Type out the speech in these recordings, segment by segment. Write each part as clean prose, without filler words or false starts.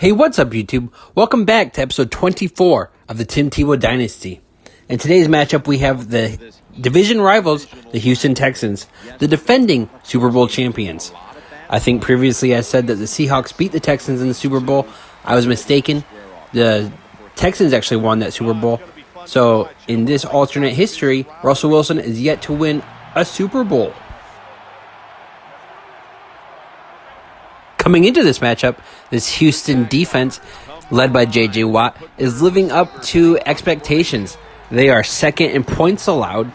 Hey, what's up, YouTube? Welcome back to episode 24 of the Tim Tebow Dynasty. In today's matchup, we have the division rivals, the Houston Texans, the defending Super Bowl champions. I think previously I said that the Seahawks beat the Texans in the Super Bowl. I was mistaken. The Texans actually won that Super Bowl. So, in this alternate history, Russell Wilson is yet to win a Super Bowl. Coming into this matchup, this Houston defense, led by J.J. Watt, is living up to expectations. They are second in points allowed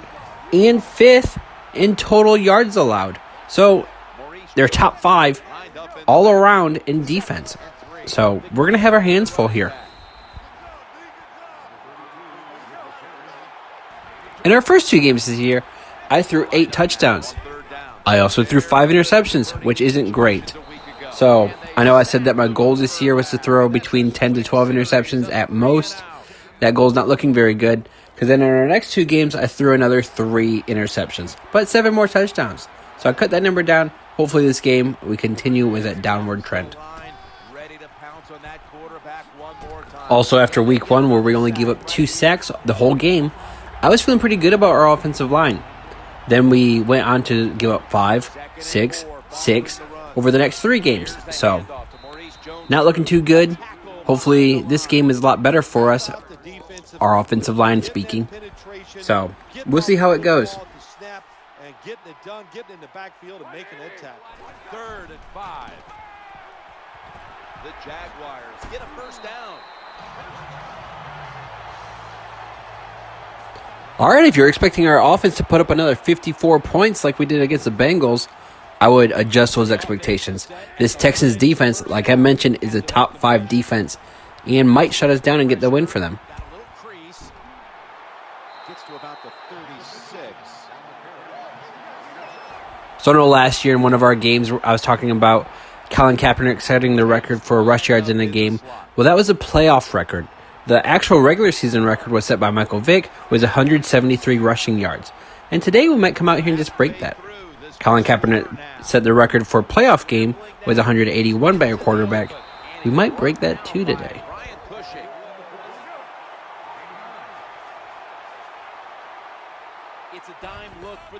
and fifth in total yards allowed. So, they're top five all around in defense. So, we're going to have our hands full here. In our first two games this year, I threw 8 touchdowns. I also threw 5 interceptions, which isn't great. So, I know I said that my goal this year was to throw between 10 to 12 interceptions at most. That goal's not looking very good, because then in our next 2 games, I threw another 3 interceptions, but 7 more touchdowns. So I cut that number down. Hopefully this game, we continue with that downward trend. Also, after week 1, where we only gave up 2 sacks the whole game, I was feeling pretty good about our offensive line. Then we went on to give up 5, 6, 6, over the next 3 games. So, not looking too good. Hopefully, this game is a lot better for us, our offensive line speaking. So, we'll see how it goes. Third and 5. The Jaguars get a first down. All right, if you're expecting our offense to put up another 54 points like we did against the Bengals, I would adjust those expectations. This Texans defense, like I mentioned, is a top 5 defense and might shut us down and get the win for them. So I know last year in one of our games, I was talking about Colin Kaepernick setting the record for rush yards in a game. Well, that was a playoff record. The actual regular season record was set by Michael Vick with 173 rushing yards. And today we might come out here and just break that. Colin Kaepernick set the record for a playoff game with 181 by a quarterback. We might break that too today.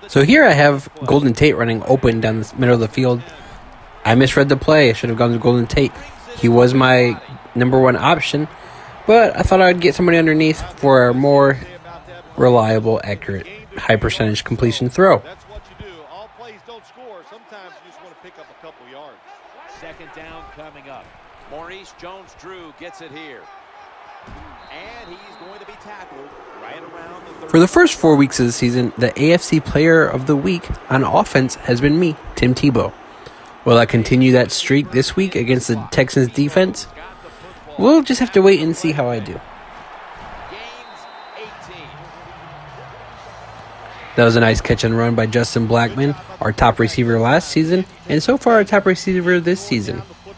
So here I have Golden Tate running open down the middle of the field. I misread the play. I should have gone to Golden Tate. He was my number 1 option, but I thought I'd get somebody underneath for a more reliable, accurate, high percentage completion throw. Second down coming up. Maurice Jones-Drew gets it here. And he's going to be tackled right around the For the first 4 weeks of the season, the AFC Player of the Week on offense has been me, Tim Tebow. Will I continue that streak this week against the Texans defense? We'll just have to wait and see how I do. That was a nice catch and run by Justin Blackmon, our top receiver last season, and so far our top receiver this season. He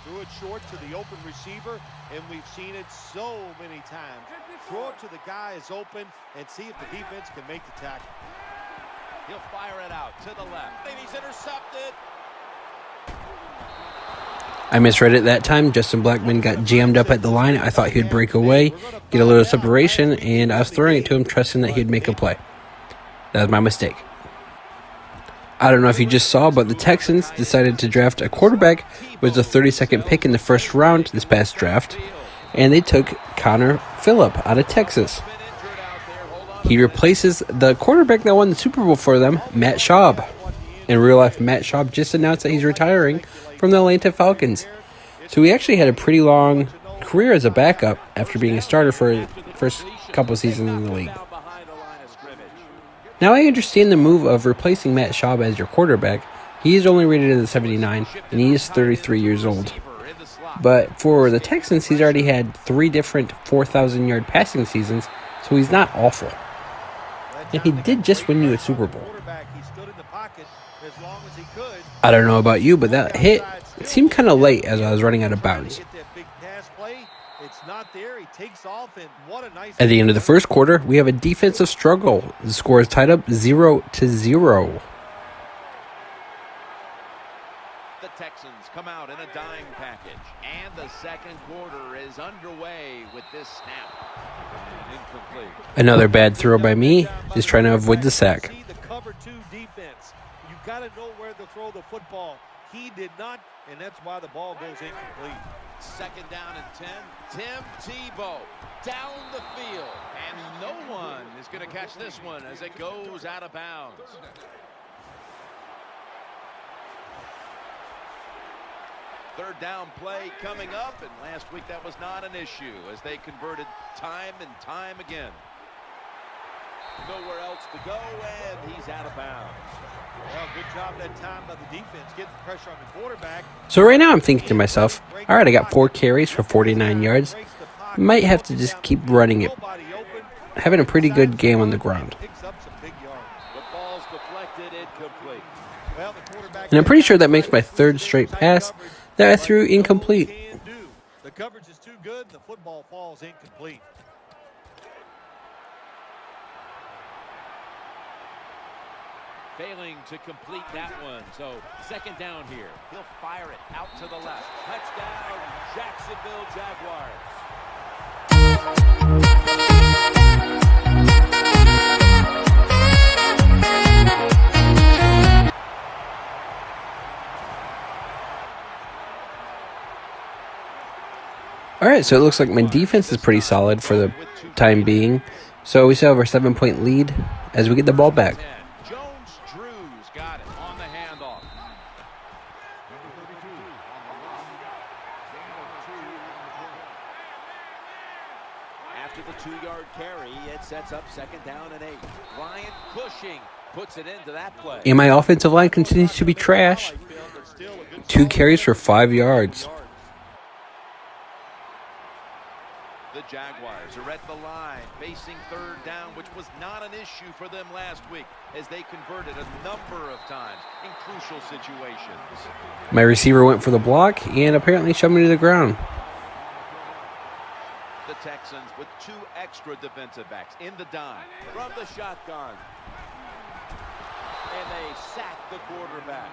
threw it short to the open receiver, and we've seen it so many times. Throw it to the guy is open and see if the defense can make the tackle. He'll fire it out to the left. And he's intercepted. I misread it that time. Justin Blackmon got jammed up at the line. I thought he'd break away, get a little separation, and I was throwing it to him, trusting that he'd make a play. That was my mistake. I don't know if you just saw, but the Texans decided to draft a quarterback with the 32nd pick in the first round this past draft, and they took Connor Phillip out of Texas. He replaces the quarterback that won the Super Bowl for them, Matt Schaub. In real life, Matt Schaub just announced that he's retiring from the Atlanta Falcons. So he actually had a pretty long career as a backup after being a starter for the first couple seasons in the league. Now, I understand the move of replacing Matt Schaub as your quarterback. He is only rated as a 79, and he is 33 years old. But for the Texans, he's already had 3 different 4,000-yard passing seasons, so he's not awful. And he did just win you a Super Bowl. I don't know about you, but that hit seemed kind of late as I was running out of bounds. At the end of the first quarter, we have a defensive struggle. The score is tied up 0-0. The Texans come out in a dime package, and the the second quarter is underway with this snap. Incomplete. Another bad throw by me, just trying to avoid the sack. The cover two defense. You got to know where to throw the football. He did not, and that's why the ball goes incomplete. Second down and 10. Tim Tebow down the field. And no one is going to catch this one as it goes out of bounds. Third down play coming up, and last week that was not an issue as they converted time and time again. Nowhere else to go, and he's out of bounds. Well, good job that time by the defense, getting pressure on the quarterback. So right now I'm thinking to myself, all right, I got 4 carries for 49 yards. Might have to just keep running it. Having a pretty good game on the ground. And I'm pretty sure that makes my 3rd straight pass that I threw incomplete. The coverage is too good, the football falls incomplete. Failing to complete that one, so second down here. He'll fire it out to the left. Touchdown, Jacksonville Jaguars. All right, so it looks like my defense is pretty solid for the time being. So we still have our 7-point lead as we get the ball back. Drew's got it on the handoff. After the 2-yard carry, it sets up second down and 8. Ryan Cushing puts it into that play. And my offensive line continues to be trash. 2 carries for 5 yards. The Jaguars are at the line, facing third down, which was not an issue for them last week as they converted a number of times in crucial situations. My receiver went for the block and apparently shoved me to the ground. The Texans with 2 extra defensive backs in the dime from the shotgun. And they sack the quarterback.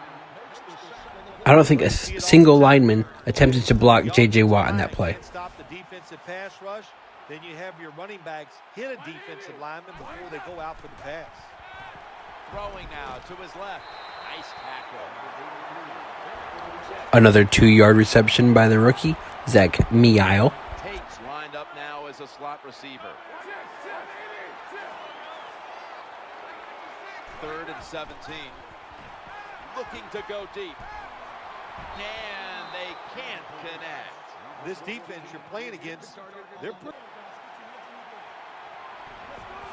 I don't think a single lineman attempted to block J.J. Watt on that play. Stop the defensive pass rush. Then you have your running backs hit a defensive lineman before they go out for the pass. Throwing now to his left. Nice tackle. Another 2-yard reception by the rookie, Zach Meile. Tate's lined up now as a slot receiver. 3rd and 17. Looking to go deep. And they can't connect. This defense you're playing against, they're pretty.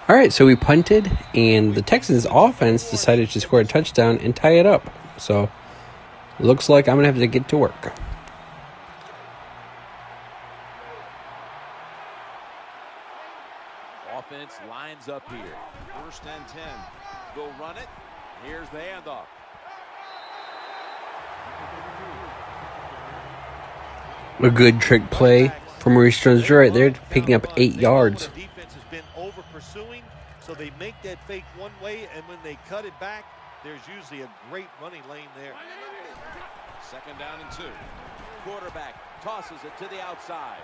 All right, so we punted, and the Texans offense decided to score a touchdown and tie it up. So looks like I'm going to have to get to work. Offense lines up here. 1st and 10. Go run it. Here's the handoff. A good trick play from Maurice Jones-Drew right there, picking up 8 yards. The defense has been over pursuing, so they make that fake one way, and when they cut it back, there's usually a great running lane there. Second down and 2. Quarterback tosses it to the outside.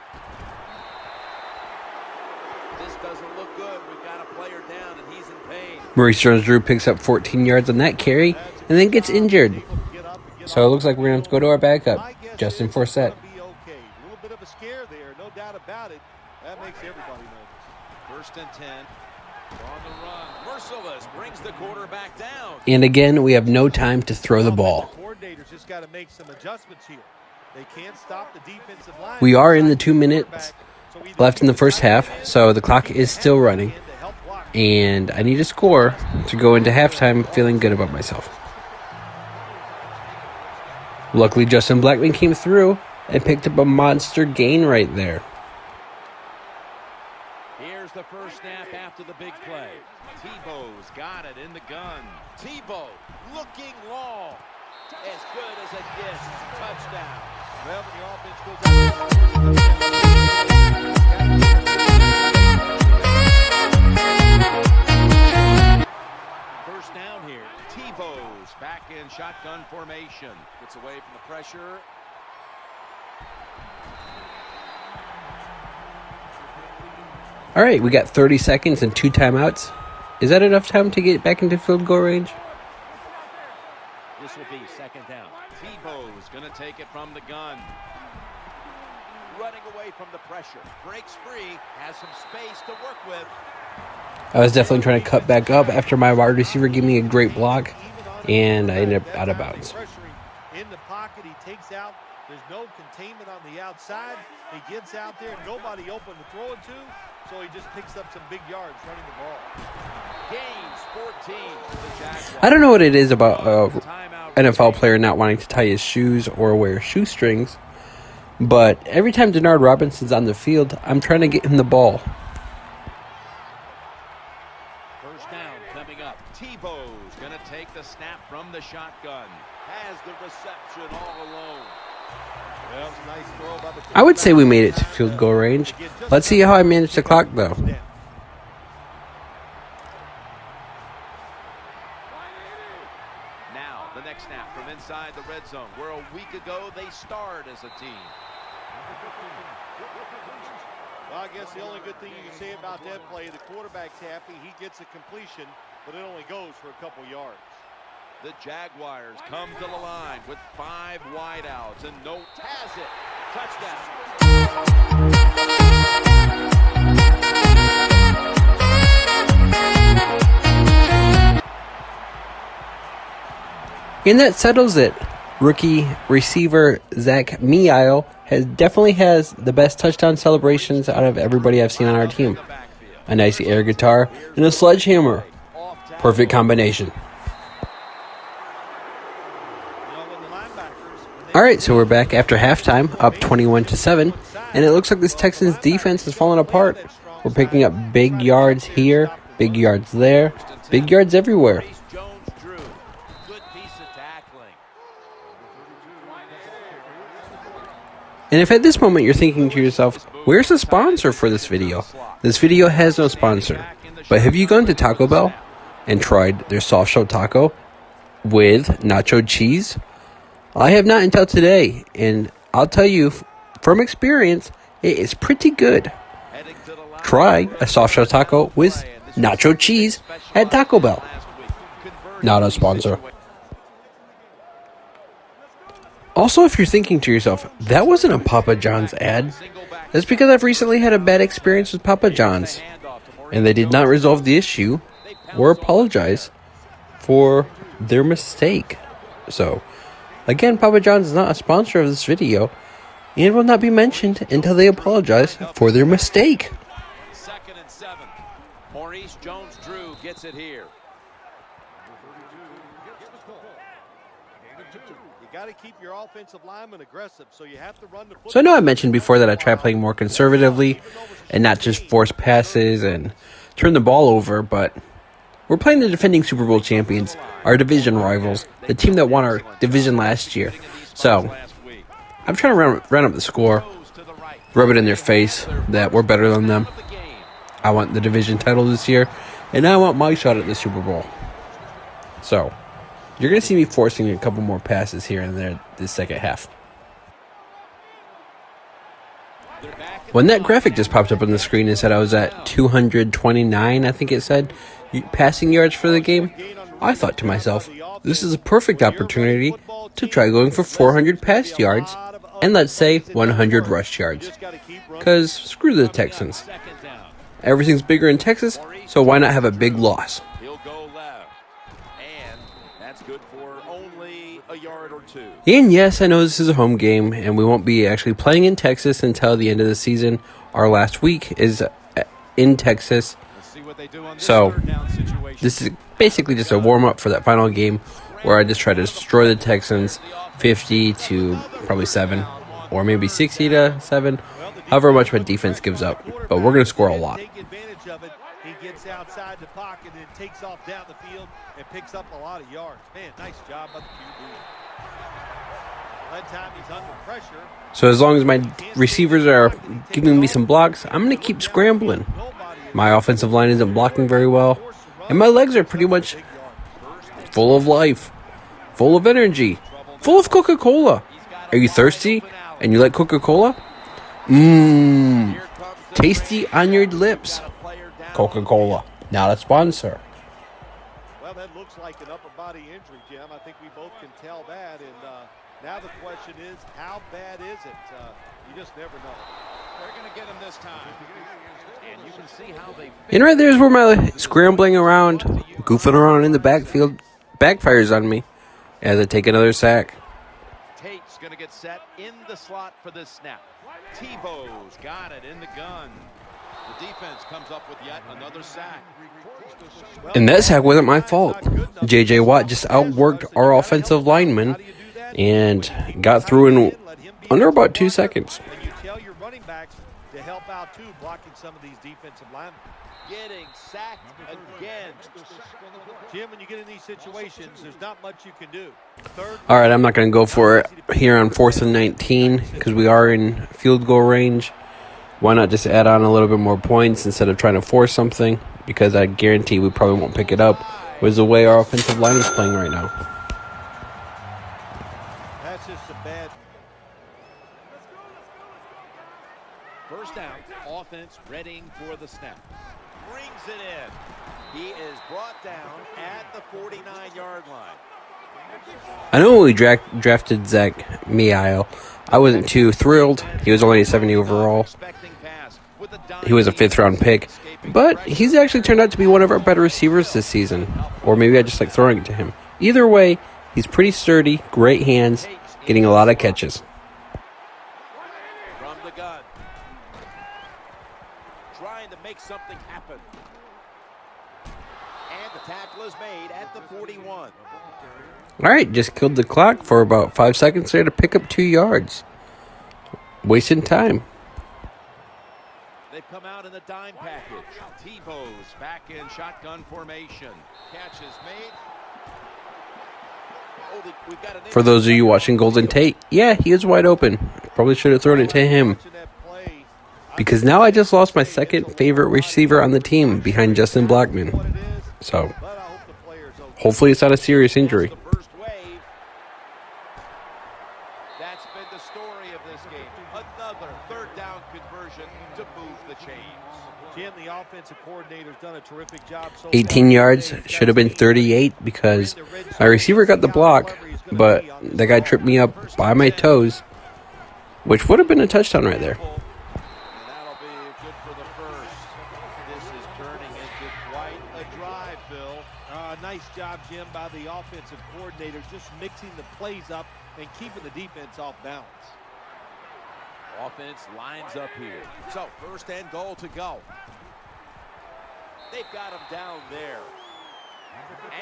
This doesn't look good. We've got a player down, and he's in pain. Maurice Jones-Drew picks up 14 yards on that carry and then gets injured. So it looks like we're going to have to go to our backup, Justin Forsett. A little bit of a scare there, no doubt about it. That makes everybody nervous. 1st and 10. On the run. Merciless brings the quarterback down. And again, we have no time to throw the ball. Coordinators just got to make some adjustments here. They can't stop the defensive line. We are in the 2 minutes left in the first half, so the clock is still running. And I need a score to go into halftime feeling good about myself. Luckily, Justin Blackman came through and picked up a monster gain right there. Here's the first snap after the big play. Tebow's got it in the gun. Tebow looking long. As good as it gets. Touchdown. Well, when the offense goes out. First down here. Tebow's back in shotgun formation. Gets away from the pressure. All right, we got 30 seconds and 2 timeouts. Is that enough time to get back into field goal range? This will be second down. Tebow's going to take it from the gun. Running away from the pressure. Breaks free. Has some space to work with. I was definitely trying to cut back up after my wide receiver gave me a great block, and I ended up out of bounds. In the pocket, he takes out. There's no containment on the outside. He gets out there, nobody open to throw it to, so he just picks up some big yards running the ball. Gains 14. The Jaguars. I don't know what it is about an NFL player not wanting to tie his shoes or wear shoestrings, but every time Denard Robinson's on the field, I'm trying to get him the ball. First down coming up. Tebow's going to take the snap from the shotgun. Has the reception all alone. Well, nice throw by the I would say we made it to field goal range. Let's see how I managed the clock, though. Now, the next snap from inside the red zone, where a week ago they starred as a team. Well, I guess the only good thing you can say about that play, the quarterback's happy. He gets a completion, but it only goes for a couple yards. The Jaguars come to the line with 5 wideouts, and no has it. Touchdown. And that settles it. Rookie receiver Zach Meile definitely has the best touchdown celebrations out of everybody I've seen on our team. A nice air guitar and a sledgehammer. Perfect combination. Alright, so we're back after halftime, up 21-7, and it looks like this Texans defense has fallen apart. We're picking up big yards here, big yards there, big yards everywhere. And if at this moment you're thinking to yourself, where's the sponsor for this video? This video has no sponsor. But have you gone to Taco Bell and tried their soft shell taco with nacho cheese? I have not until today, and I'll tell you from experience, it is pretty good. Try a soft shell taco with nacho cheese at Taco Bell. Not a sponsor. Also, if you're thinking to yourself, that wasn't a Papa John's ad, that's because I've recently had a bad experience with Papa John's, and they did not resolve the issue or apologize for their mistake. So, again, Papa John's is not a sponsor of this video and will not be mentioned until they apologize for their mistake. 2nd and 7. Maurice Jones-Drew gets it here. You got to keep your offensive lineman aggressive, so you have to run the football. So I know I mentioned before that I try playing more conservatively and not just force passes and turn the ball over, but we're playing the defending Super Bowl champions, our division rivals, the team that won our division last year. So I'm trying to run up the score, rub it in their face that we're better than them. I want the division title this year, and I want my shot at the Super Bowl. So you're going to see me forcing a couple more passes here and there this second half. When that graphic just popped up on the screen and said I was at 229, I think it said, passing yards for the game, I thought to myself, this is a perfect opportunity to try going for 400 pass yards and let's say 100 rush yards. Because screw the Texans. Everything's bigger in Texas, so why not have a big loss? And yes, I know this is a home game, and we won't be actually playing in Texas until the end of the season. Our last week is in Texas. So, this is basically just a warm-up for that final game where I just try to destroy the Texans 50 to probably 7, or maybe 60 to 7, however much my defense gives up. But we're going to score a lot. He gets outside the pocket and takes off down the field and picks up a lot of yards. Man, nice job by the QB. That time he's under pressure. So as long as my receivers are giving me some blocks, I'm going to keep scrambling. My offensive line isn't blocking very well, and my legs are pretty much full of life, full of energy, full of Coca-Cola. Are you thirsty and you like Coca-Cola? tasty on your lips. Coca-Cola, not a sponsor. Well, that looks like an upper body injury, Jim. I think we both can tell that. And now the question is, how bad is it? You just never know. They're going to get him this time. And you can see how they... And right there's where my scrambling around, goofing around in the backfield backfires on me as I take another sack. Tate's going to get set in the slot for this snap. Tebow's got it in the gun. The defense comes up with yet another sack. And that sack wasn't my fault. J.J. Watt just outworked our offensive lineman and got through in under about 2 seconds. And you tell your running backs to help out, too, blocking some of these defensive linemen. Getting sacked again. Jim, when you get in these situations, there's not much you can do. All right, I'm not going to go for it here on 4th and 19 because we are in field goal range. Why not just add on a little bit more points instead of trying to force something? Because I guarantee we probably won't pick it up with the way our offensive line is playing right now. That's just a bad... First down, offense readying for the snap. Brings it in. He is brought down at the 49-yard line. I know when we drafted Zach Meeil, I wasn't too thrilled. He was only a 70 overall. He was a 5th-round pick. But he's actually turned out to be one of our better receivers this season. Or maybe I just like throwing it to him. Either way, he's pretty sturdy, great hands, getting a lot of catches. From the gun. Trying to make something happen. And the tackle is made at the 41. All right, just killed the clock for about 5 seconds there to pick up 2 yards. Wasting time. They've come out in the dime package. Tebow's back in shotgun formation. Catch is made. Oh, we've got For those of you watching Golden Tate, yeah, he is wide open. Probably should have thrown it to him. Because now I just lost my second favorite receiver on the team behind Justin Blackmon. So, hopefully it's not a serious injury. That's been the story of this game. Another third down conversion to move the chains. Jim, the offensive coordinator's done a terrific job. 18 yards, should have been 38 because my receiver got the block, but that guy tripped me up by my toes, which would have been a touchdown right there. And that'll be good for the first. This is turning into quite a drive, Bill. Nice job, Jim, by the offensive coordinator, just mixing the plays up and keeping the defense off balance. Offense lines up here. So, first and goal to go. They've got him down there.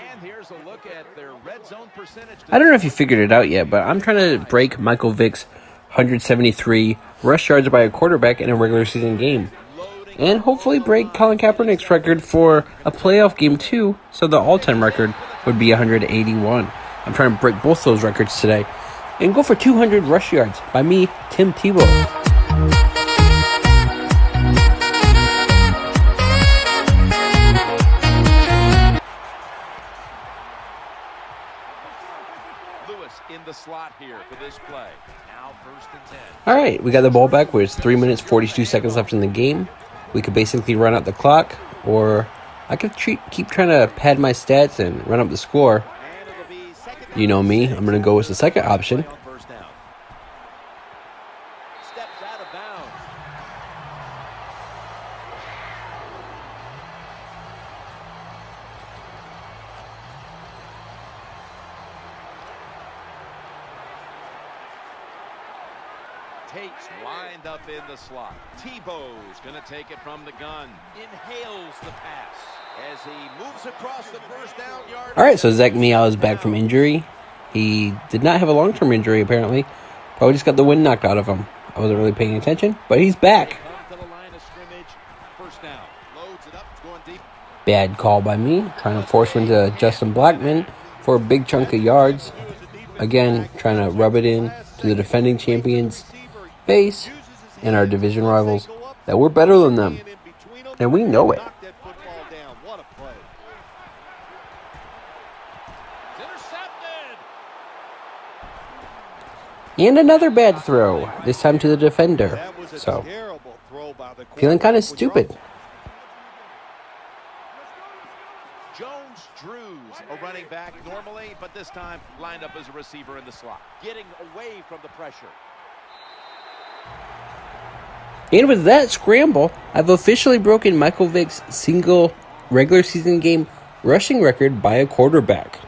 And here's a look at their red zone percentage. I don't know if you figured it out yet, but I'm trying to break Michael Vick's 173 rush yards by a quarterback in a regular season game. And hopefully break Colin Kaepernick's record for a playoff game too, so the all-time record would be 181. I'm trying to break both those records today. And go for 200 rush yards by me, Tim Tebow. Lewis in the slot here for this play. Now first and 10. All right, we got the ball back with 3 minutes, 42 seconds left in the game. We could basically run out the clock, or I could keep trying to pad my stats and run up the score. You know me, I'm going to go with the second option. Steps out of bounds. Tate's lined up in the slot. Tebow's going to take it from the gun. Inhales the pass as he moves across the first down yard. All right, so Zach Meeil is back from injury. He did not have a long-term injury, apparently. Probably just got the wind knocked out of him. I wasn't really paying attention, but he's back. Bad call by me, trying to force one to Justin Blackmon for a big chunk of yards. Again, trying to rub it in to the defending champions' face and our division rivals that we're better than them. And we know it. And another bad throw, this time to the defender. So throw by the Feeling kind of quarterback with your stupid. uncle. Jones Drews, a running back normally, but this time lined up as a receiver in the slot, getting away from the pressure. And with that scramble, I've officially broken Michael Vick's single regular season game rushing record by a quarterback.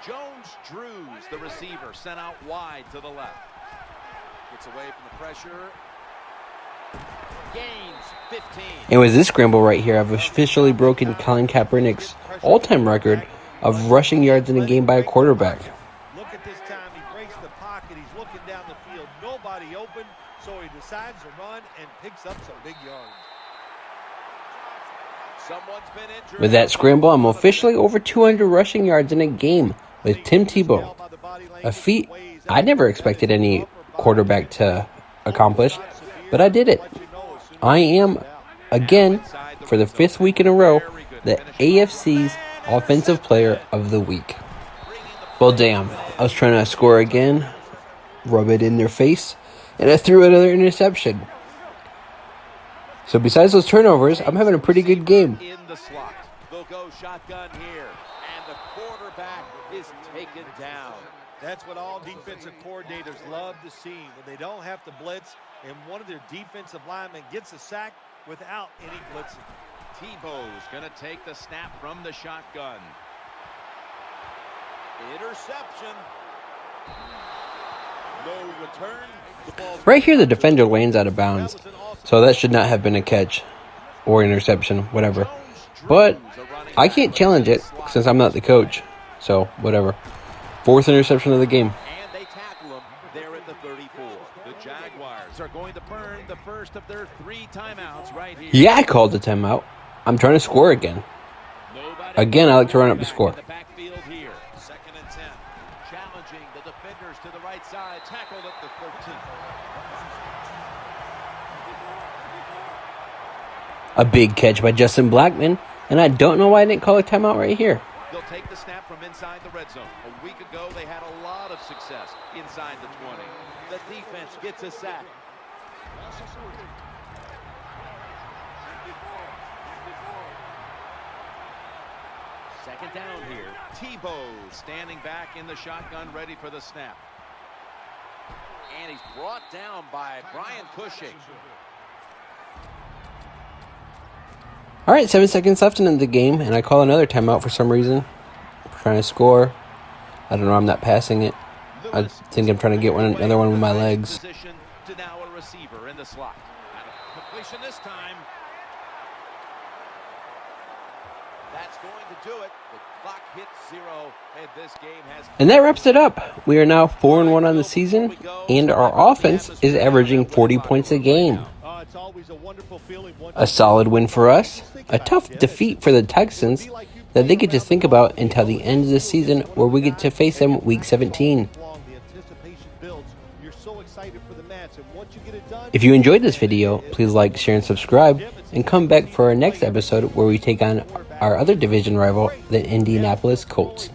Jones Drews, the receiver, sent out wide to the left. Gets away from the pressure. Gains 15. And with this scramble right here, I've officially broken Colin Kaepernick's all-time record of rushing yards in a game by a quarterback. Look at this time. He breaks the pocket. He's looking down the field. Nobody open, so he decides to run and picks up some big yards. Someone's been injured. With that scramble, I'm officially over 200 rushing yards in a game with Tim Tebow, a feat I never expected any quarterback to accomplish, but I did it. I am, again, for the 5th week in a row, the AFC's Offensive Player of the Week. Well, damn, I was trying to score again, rub it in their face, and I threw another interception. So besides those turnovers, I'm having a pretty good game. In the slot. They'll go shotgun here, and the quarterback is taken down. That's what all defensive coordinators love to see, when they don't have to blitz and one of their defensive linemen gets a sack without any blitzing. Tebow's going to take the snap from the shotgun. Interception. No return. The ball's Right here, the defender lands out of bounds, so that should not have been a catch or interception, whatever. But I can't challenge it since I'm not the coach, so whatever. 4th interception of the game. And they tackle him there at the 34. The Jaguars are going to burn the first of their 3 timeouts right here. Yeah, I called the timeout. I'm trying to score again. Again, I like to run up the score. In the backfield here. 2nd and 10. Challenging the defenders to the right side. Tackled at the 13. A big catch by Justin Blackman, and I don't know why I didn't call a timeout right here. They'll take the snap from inside the red zone. A week ago, they had a lot of success inside the 20. The defense gets a sack. Second down here. Tebow standing back in the shotgun, ready for the snap. And he's brought down by Brian Cushing. All right, 7 seconds left in the game, and I call another timeout for some reason. I'm trying to score. I don't know. I'm not passing it. I think I'm trying to get another one with my legs. Position to now a receiver in the slot. And a completion this time. That's going to do it. The clock hits 0, and this game has. And that wraps it up. We are now 4-1 on the season, and our offense is averaging 40 points a game. It's always a wonderful feeling. A solid win for us. A tough defeat for the Texans that they get to think about until the end of the season, where we get to face them week 17. If you enjoyed this video, please like, share, and subscribe, and come back for our next episode where we take on our other division rival, the Indianapolis Colts.